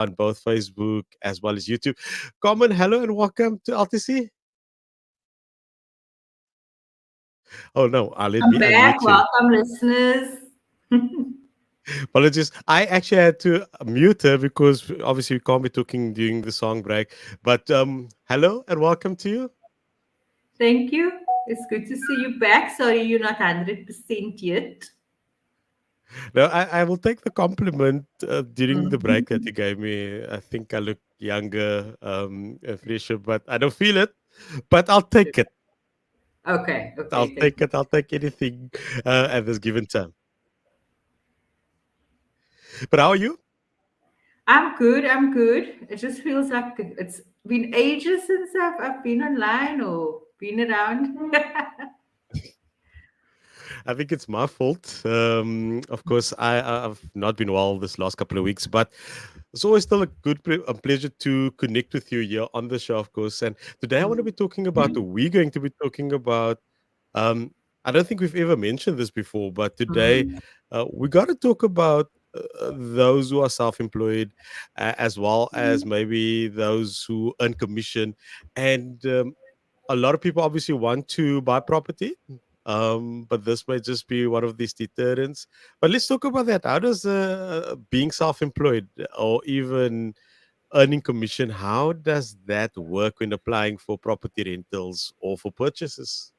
on both Facebook as well as YouTube. Carmen, hello and welcome to LTC. Oh no, let I'm me back. unmute you. Welcome, listeners. Apologies. I actually had to mute her because obviously we can't be talking during the song break. But hello and welcome to you. Thank you. It's good to see you back. Sorry you're not 100% yet. No, I will take the compliment during the break that you Mhm. gave me. I think I look younger, fresher, but I don't feel it. But I'll take it. Okay, I'll okay, thank take you. it. I'll take anything at this given time. But how are you? I'm good. I'm good. It just feels like it's been ages since I've been online or been around. I think it's my fault. Of course, I've not been well this last couple of weeks, but it's always still a pleasure to connect with you here on the show, of course. And today I want to be talking about, or we're going to be talking about, um, I don't think we've ever mentioned this before, but today Mhm. we got to talk about those who are self-employed, as well as maybe those who earn commission. And a lot of people obviously want to buy property, but this might just be one of these deterrents. But let's talk about that. How does being self-employed or even earning commission, how does that work when applying for property rentals or for purchases?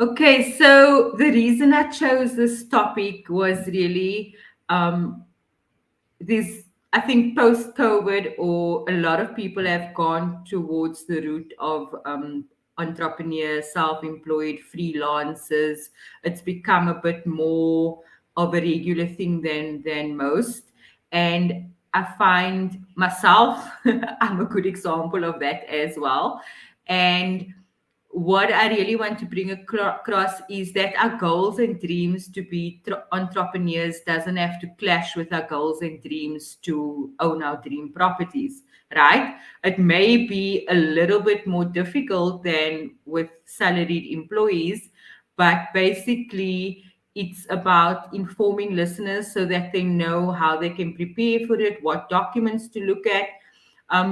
Okay, so the reason I chose this topic was really um, this. I think post COVID, or a lot of people have gone towards the route of entrepreneurs, self employed, freelancers. It's become a bit more of a regular thing than most. And I find myself, I'm a good example of that as well. And what I really want to bring across is that our goals and dreams to be entrepreneurs doesn't have to clash with our goals and dreams to own our dream properties, right? It may be a little bit more difficult than with salaried employees, but basically, it's about informing listeners so that they know how they can prepare for it, what documents to look at,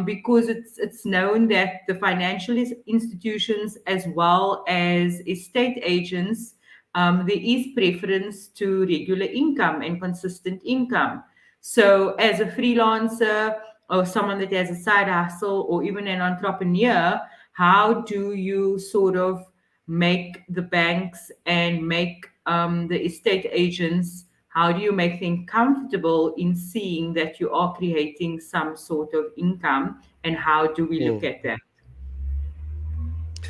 because it's known that the financial institutions as well as estate agents, there is preference to regular income and consistent income. So, as a freelancer or someone that has a side hustle or even an entrepreneur, how do you sort of make the banks and make the estate agents, how do you make them comfortable in seeing that you are creating some sort of income, and how do we look Mm. at that?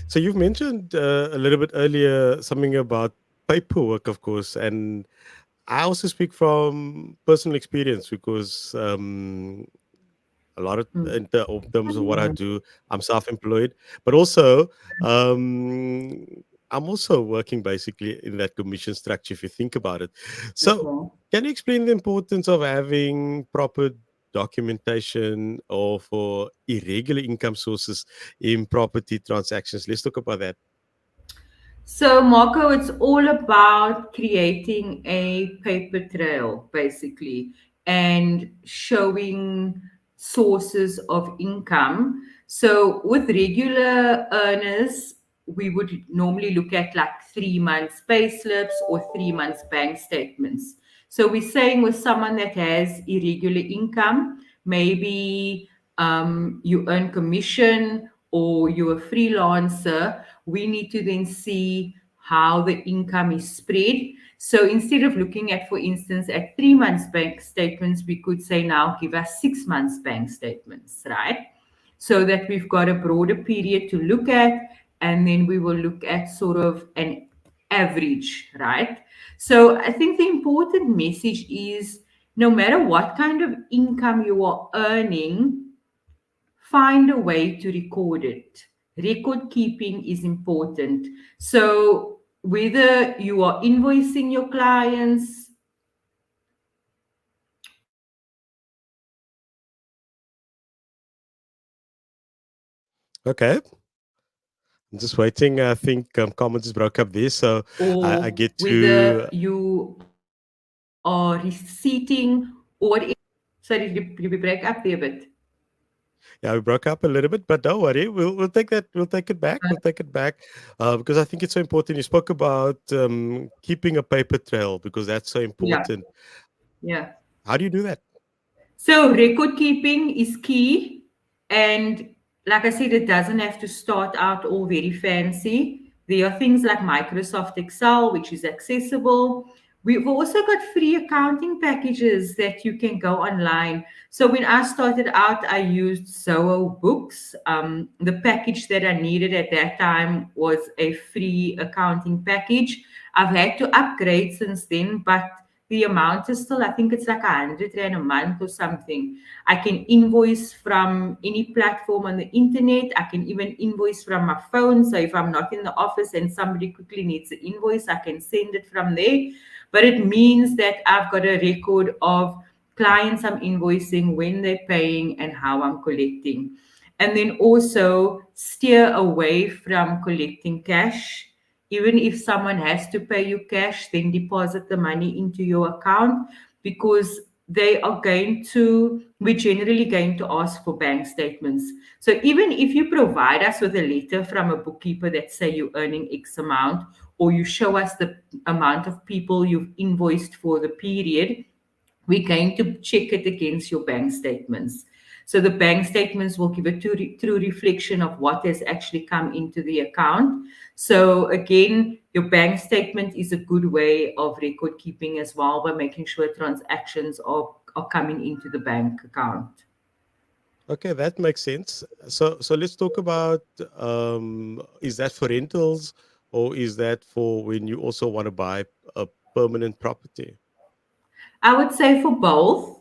So you've mentioned a little bit earlier something about paperwork, of course, and I also speak from personal experience because a lot of Mm. in terms of what I do, I'm self-employed, but also um, I'm also working basically in that commission structure. If you think about it, so Okay. can you explain the importance of having proper documentation or for irregular income sources in property transactions? Let's talk about that. So, Marco, it's all about creating a paper trail, basically, and showing sources of income. So, with regular earners, we would normally look at like 3 months pay slips or 3 months bank statements. So, we're saying with someone that has irregular income, maybe you earn commission or you're a freelancer, we need to then see how the income is spread. So instead of looking at, for instance, at 3 months bank statements, we could say now give us 6 months bank statements, right? So that we've got a broader period to look at, and then we will look at sort of an average, right? So I think the important message is no matter what kind of income you are earning, find a way to record it. Record keeping is important. So, whether you are invoicing your clients, Okay, I'm just waiting. I think comment just broke up there, so I get or to. whether you are receipting or whatever. Sorry, did we break up there a bit? Yeah, we broke up a little bit, but don't worry. We'll take that. We'll take it back. We'll take it back because I think it's so important. You spoke about keeping a paper trail because that's so Yeah, important. yeah. How do you do that? So record keeping is key. And like I said, it doesn't have to start out all very fancy. There are things like Microsoft Excel, which is accessible. We've also got free accounting packages that you can go online. So when I started out, I used Zoho Books. The package that I needed at that time was a free accounting package. I've had to upgrade since then, but the amount is still, I think it's like 100 Rand a month or something. I can invoice from any platform on the internet. I can even invoice from my phone. So if I'm not in the office and somebody quickly needs an invoice, I can send it from there. But it means that I've got a record of clients I'm invoicing, when they're paying, and how I'm collecting. And then also steer away from collecting cash. Even if someone has to pay you cash, then deposit the money into your account, because we're generally going to ask for bank statements. So even if you provide us with a letter from a bookkeeper that say you're earning X amount, or you show us the amount of people you've invoiced for the period, we're going to check it against your bank statements. So the bank statements will give a true reflection of what has actually come into the account. So again, your bank statement is a good way of record keeping as well, by making sure transactions are coming into the bank account. Okay, that makes sense. So let's talk about is that for rentals or is that for when you also want to buy a permanent property? I would say for both.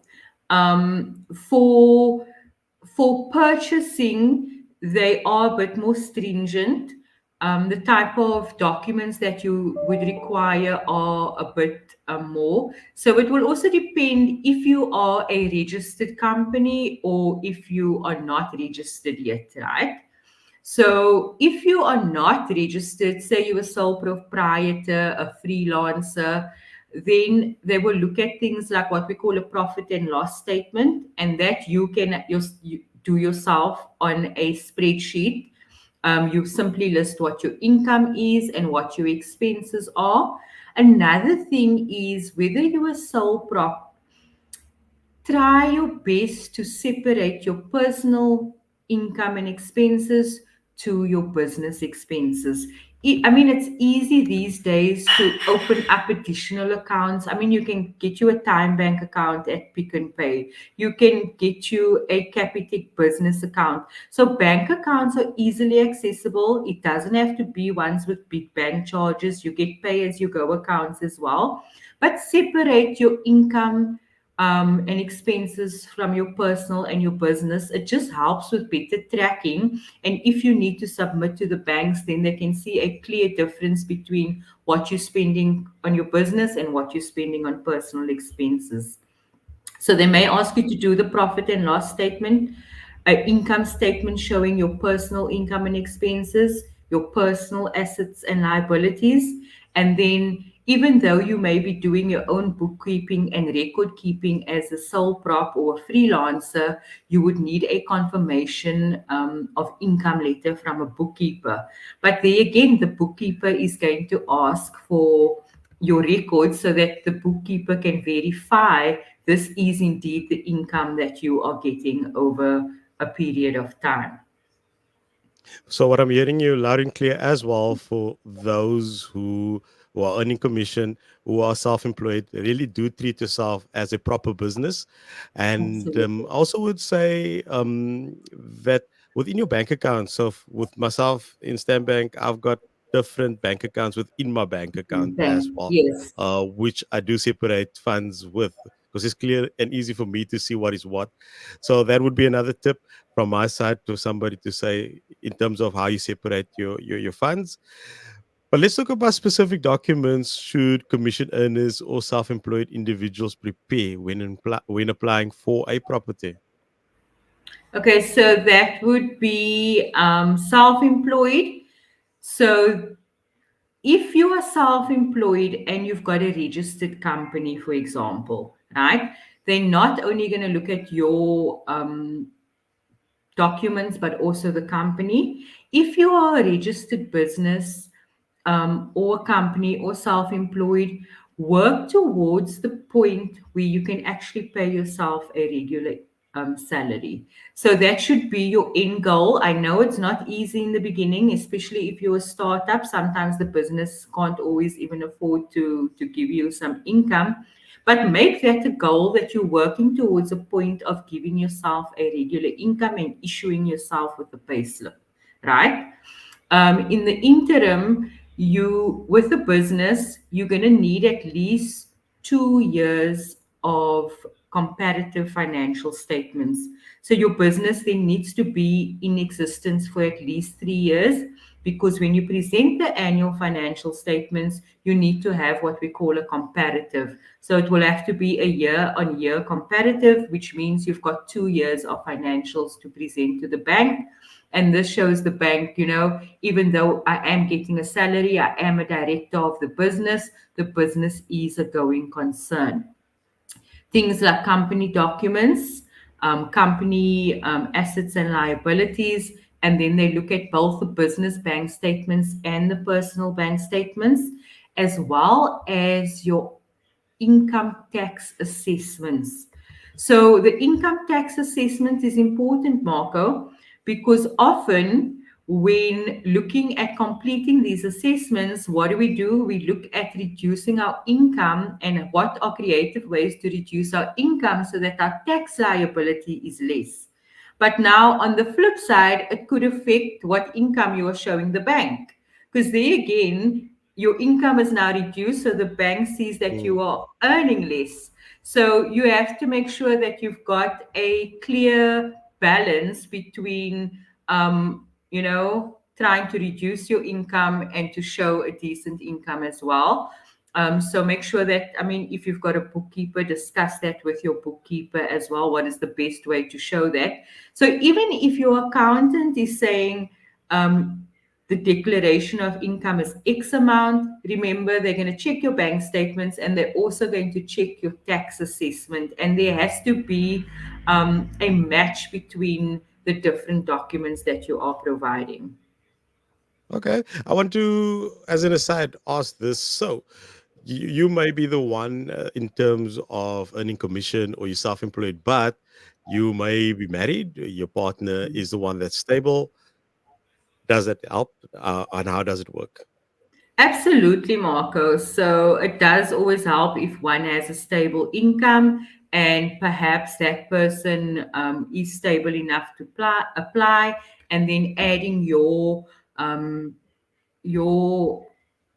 For purchasing, they are a bit more stringent. The type of documents that you would require are a bit more. So it will also depend if you are a registered company or if you are not registered yet, right? So if you are not registered, say you're a sole proprietor, a freelancer, then they will look at things like what we call a profit and loss statement, and that you do yourself on a spreadsheet. You simply list what your income is and what your expenses are. Another thing is whether you're a sole prop, try your best to separate your personal income and expenses to your business expenses. I mean, it's easy these days to open up additional accounts. I mean, you can get you a time bank account at Pick and Pay. You can get you a Capitec business account. So bank accounts are easily accessible. It doesn't have to be ones with big bank charges. You get pay as you go accounts as well. But separate your income and expenses from your personal and your business. It just helps with better tracking. And if you need to submit to the banks, then they can see a clear difference between what you're spending on your business and what you're spending on personal expenses. So they may ask you to do the profit and loss statement, an income statement showing your personal income and expenses, your personal assets and liabilities. And then, even though you may be doing your own bookkeeping and record keeping as a sole prop or a freelancer, you would need a confirmation of income letter from a bookkeeper. But there again, the bookkeeper is going to ask for your records so that the bookkeeper can verify this is indeed the income that you are getting over a period of time. So what I'm hearing you loud and clear as well for those who are earning commission, who are self-employed, really do treat yourself as a proper business. And Absolutely. I also would say that within your bank account, so with myself in Stan Bank, I've got different bank accounts within my bank account as Bank, well, yes. which I do separate funds with because it's clear and easy for me to see what is what. So that would be another tip from my side to somebody to say in terms of how you separate your funds. But let's talk about specific documents should commission earners or self-employed individuals prepare when applying for a property. Okay, so that would be self-employed. So if you are self-employed and you've got a registered company, for example, right, they're not only going to look at your documents, but also the company. If you are a registered business or a company or self employed, work towards the point where you can actually pay yourself a regular salary. So that should be your end goal. I know it's not easy in the beginning, especially if you're a startup. Sometimes the business can't always even afford to give you some income. But make that a goal that you're working towards a point of giving yourself a regular income and issuing yourself with a payslip, right? In the interim, you with the business, you're going to need at least 2 years of comparative financial statements. So your business then needs to be in existence for at least 3 years, because when you present the annual financial statements, you need to have what we call a comparative. So it will have to be a year on year comparative, which means you've got 2 years of financials to present to the bank. And this shows the bank, even though I am getting a salary, I am a director of the business is a going concern. Things like company documents, company assets and liabilities, and then they look at both the business bank statements and the personal bank statements, as well as your income tax assessments. So the income tax assessment is important, Marco, because often when looking at completing these assessments, what do? We look at reducing our income and what are creative ways to reduce our income so that our tax liability is less. But now, on the flip side, it could affect what income you are showing the bank. Because there again, your income is now reduced, so the bank sees that Mm. you are earning less. So you have to make sure that you've got a clear balance between, trying to reduce your income and to show a decent income as well. So make sure that, I mean, if you've got a bookkeeper, discuss that with your bookkeeper as well. What is the best way to show that? So even if your accountant is saying the declaration of income is X amount, remember they're going to check your bank statements and they're also going to check your tax assessment. And there has to be a match between the different documents that you are providing. Okay. I want to, as an aside, ask this. So, you may be the one in terms of earning commission or you're self employed, but you may be married, your partner is the one that's stable. Does that help? And how does it work? Absolutely, Marco. So it does always help if one has a stable income and perhaps that person is stable enough to apply, and then adding your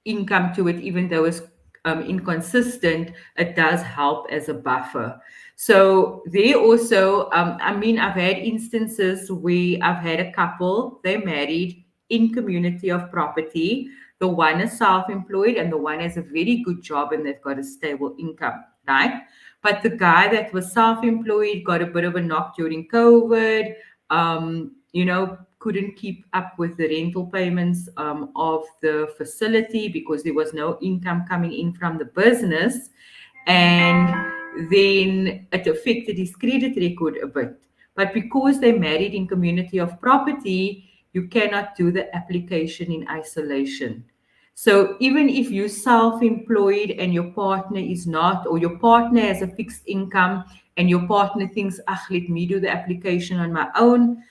income to it, even though it's inconsistent, it does help as a buffer. So they also, I mean, I've had instances where I've had a couple, they married in community of property. The one is self-employed and the one has a very good job and they've got a stable income, right? But the guy that was self-employed got a bit of a knock during COVID. Couldn't keep up with the rental payments of the facility because there was no income coming in from the business. And then it affected his credit record a bit. But because they married in community of property, you cannot do the application in isolation. So even if you're self-employed and your partner is not, or your partner has a fixed income and your partner thinks, ah, let me do the application on my own,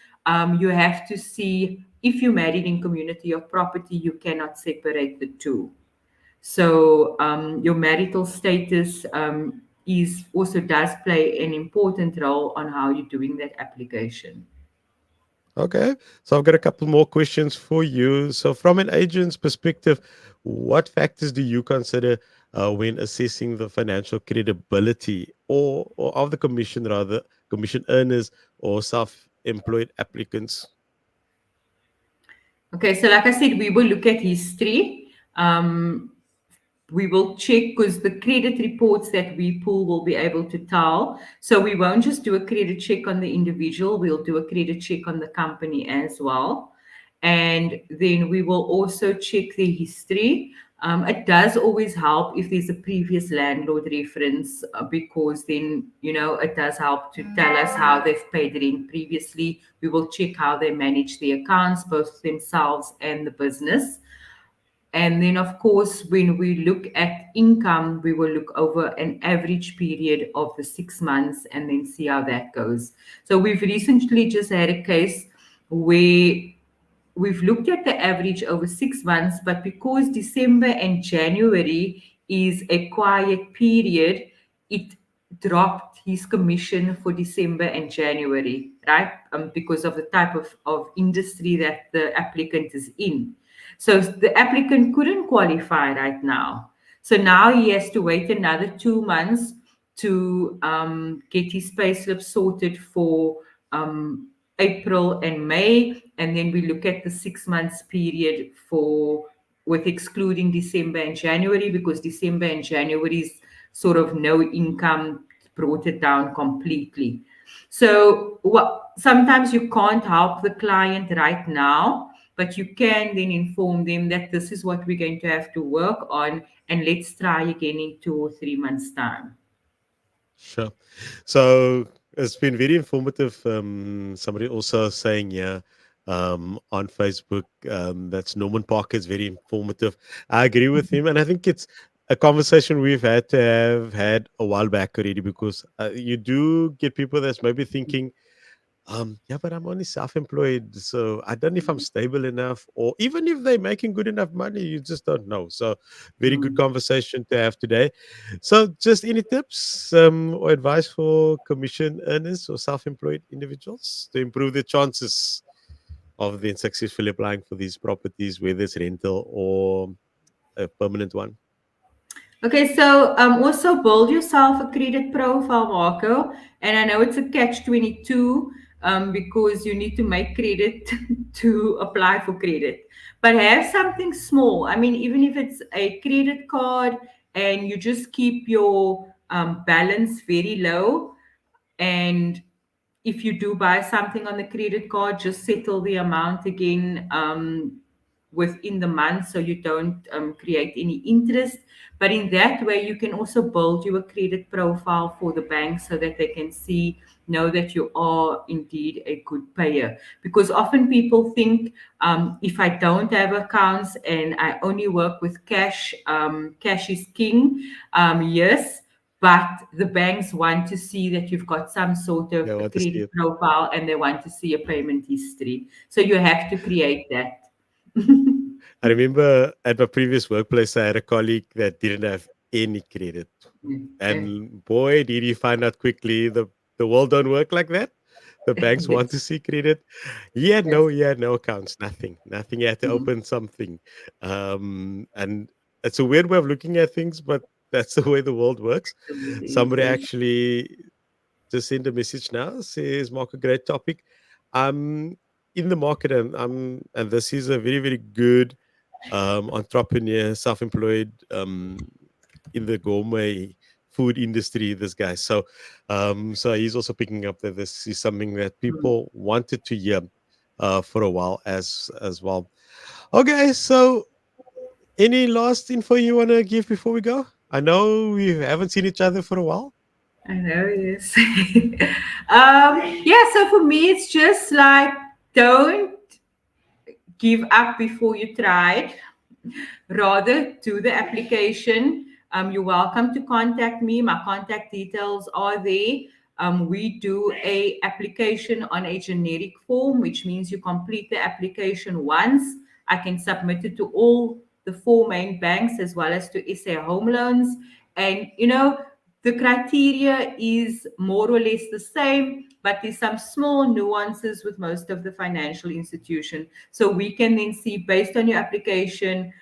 you have to see if you're married in community of property, you cannot separate the two. So your marital status is also does play an important role on how you're doing that application. Okay. So I've got a couple more questions for you. So, from an agent's perspective, what factors do you consider when assessing the financial credibility or of the commission, rather, commission earners or self employed applicants? Okay, so like I said, we will look at history. We will check because the credit reports that we pull will be able to tell. So we won't just do a credit check on the individual, we'll do a credit check on the company as well. And then we will also check the history. It does always help if there's a previous landlord reference, because then, it does help to tell us how they've paid rent previously. We will check how they manage their accounts, both themselves and the business. And then, of course, when we look at income, we will look over an average period of the 6 months and then see how that goes. So we've recently just had a case where we've looked at the average over 6 months, but because December and January is a quiet period, it dropped his commission for December and January, right? Because of the type of industry that the applicant is in. So the applicant couldn't qualify right now. So now he has to wait another 2 months to get his payslip sorted for April and May, and then we look at the 6 months period for with excluding December and January, because December and January's sort of no income brought it down completely. So what sometimes you can't help the client right now, but you can then inform them that this is what we're going to have to work on, and let's try again in 2 or 3 months' time. Sure. So it's been very informative. Somebody also saying, yeah, on Facebook, that's Norman Parker is very informative. I agree with him. And I think it's a conversation we've had to have had a while back already, because you do get people that's maybe thinking, yeah, but I'm only self-employed, so I don't know if I'm stable enough, or even if they're making good enough money, you just don't know. So, very good Mm. conversation to have today. So, just any tips or advice for commission earners or self-employed individuals to improve their chances of then successfully applying for these properties, whether it's rental or a permanent one? Okay, so also build yourself a credit profile, Marco. And I know it's a catch-22, because you need to make credit to apply for credit. But have something small. I mean, even if it's a credit card and you just keep your balance very low, and if you do buy something on the credit card, just settle the amount again within the month, so you don't create any interest. But in that way, you can also build you a credit profile for the bank so that they can know that you are indeed a good payer. Because often people think, if I don't have accounts and I only work with cash, cash is king. Yes, but the banks want to see that you've got some sort of Yeah, I a want to see credit it. profile, and they want to see a payment history. So you have to create that. I remember at my previous workplace, I had a colleague that didn't have any credit. Yeah. And boy, did he find out quickly the world don't work like that. The banks want That's, to see credit. that's, He had no accounts, nothing. He had to mm, open something. And it's a weird way of looking at things, but that's the way the world works. Somebody yeah. actually just sent a message now, says, Mark, a great topic. I'm in the market, and this is a very, very good entrepreneur, self-employed, in the gourmet food industry. This guy, so he's also picking up that this is something that Mm. people wanted to hear for a while as well. Okay, so any last info you want to give before we go? I know we haven't seen each other for a while. I know, yes. Yeah, so for me, it's just like, don't give up before you tried. Rather, do the application. You're welcome to contact me. My contact details are there. We do a application on a generic form, which means you complete the application once. I can submit it to all the four main banks as well as to SA Home Loans. And, the criteria is more or less the same, but there's some small nuances with most of the financial institution. So we can then see, based on your application,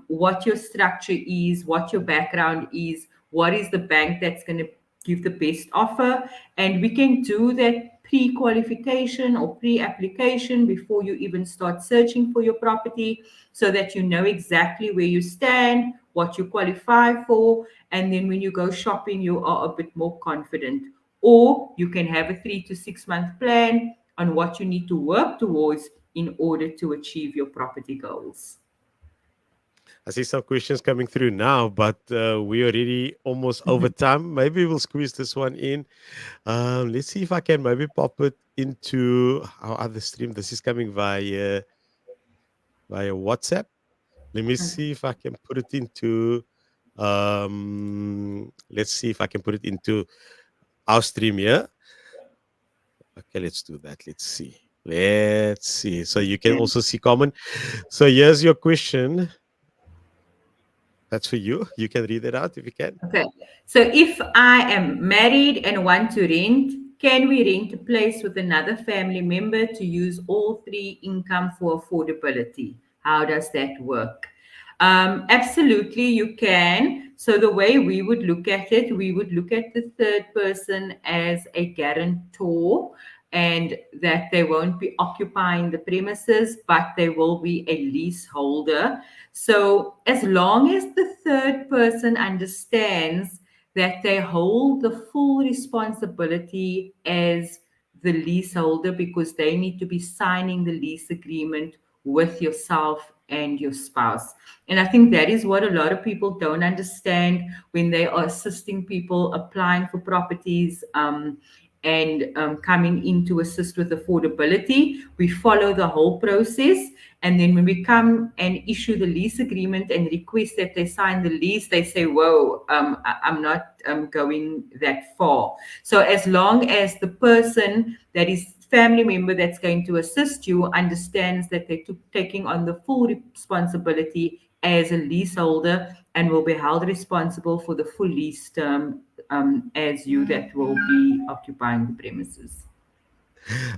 what your structure is, what your background is, what is the bank that's going to give the best offer. And we can do that pre-qualification or pre-application before you even start searching for your property, so that you know exactly where you stand, what you qualify for, and then when you go shopping, you are a bit more confident. Or you can have a 3 to 6 month plan on what you need to work towards in order to achieve your property goals. I see some questions coming through now, but we're already almost over time. Maybe we'll squeeze this one in. Let's see if I can maybe pop it into our other stream. This is coming via WhatsApp. Let me see if I can put it into. Let's see if I can put it into our stream here. Okay, let's do that. Let's see. Let's see. So you can Okay. also see common. So here's your question. That's for you. You can read it out if you can. Okay. So if I am married and want to rent, can we rent a place with another family member to use all three income for affordability? How does that work? Absolutely, you can. So the way we would look at it, we would look at the third person as a guarantor, and that they won't be occupying the premises, but they will be a leaseholder. So, as long as the third person understands that they hold the full responsibility as the leaseholder, because they need to be signing the lease agreement with yourself and your spouse. And I think that is what a lot of people don't understand when they are assisting people applying for properties. And coming in to assist with affordability. We follow the whole process. And then when we come and issue the lease agreement and request that they sign the lease, they say, whoa, I'm not going that far. So as long as the person that is family member that's going to assist you understands that they're taking on the full responsibility as a leaseholder and will be held responsible for the full lease term as you that will be occupying the premises.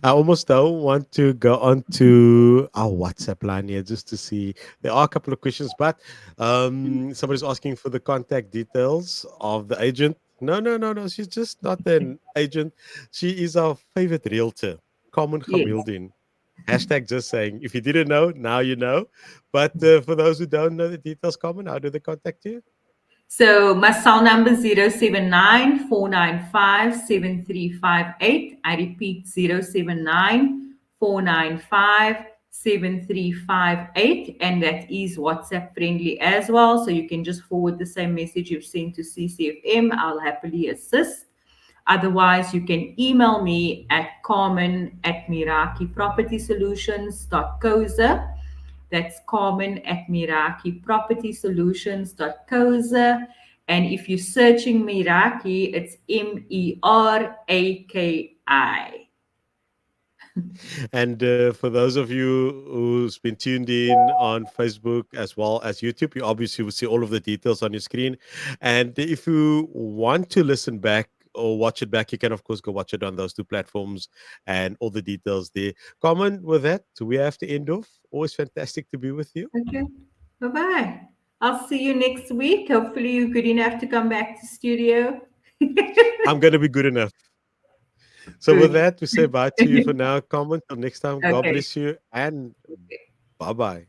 I almost don't want to go on to our WhatsApp line here just to see. There are a couple of questions, but somebody's asking for the contact details of the agent. No, no, no, no. She's just not an agent. She is our favorite realtor, Carmen Yes. Gamieldien. Hashtag just saying. If you didn't know, now you know. But for those who don't know the details, Carmen, how do they contact you? So my cell number is 079 495 7358. I repeat 079 495 7358, and that is WhatsApp friendly as well. So you can just forward the same message you've sent to CCFM. I'll happily assist. Otherwise, you can email me at Carmen at Meraki Property Solutions.co.za. That's Carmen at Meraki Property Solutions.co.za. And if you're searching Meraki, it's Meraki. And for those of you who's been tuned in on Facebook as well as YouTube, you obviously will see all of the details on your screen. And if you want to listen back or watch it back, you can, of course, go watch it on those two platforms and all the details there. Comment with that. We have to end off. Always fantastic to be with you. Okay. Bye bye. I'll see you next week. Hopefully, you're good enough to come back to studio. I'm going to be good enough. So, with Good. that, we say bye to you for now. Comment till next time. God Okay. bless you and bye bye.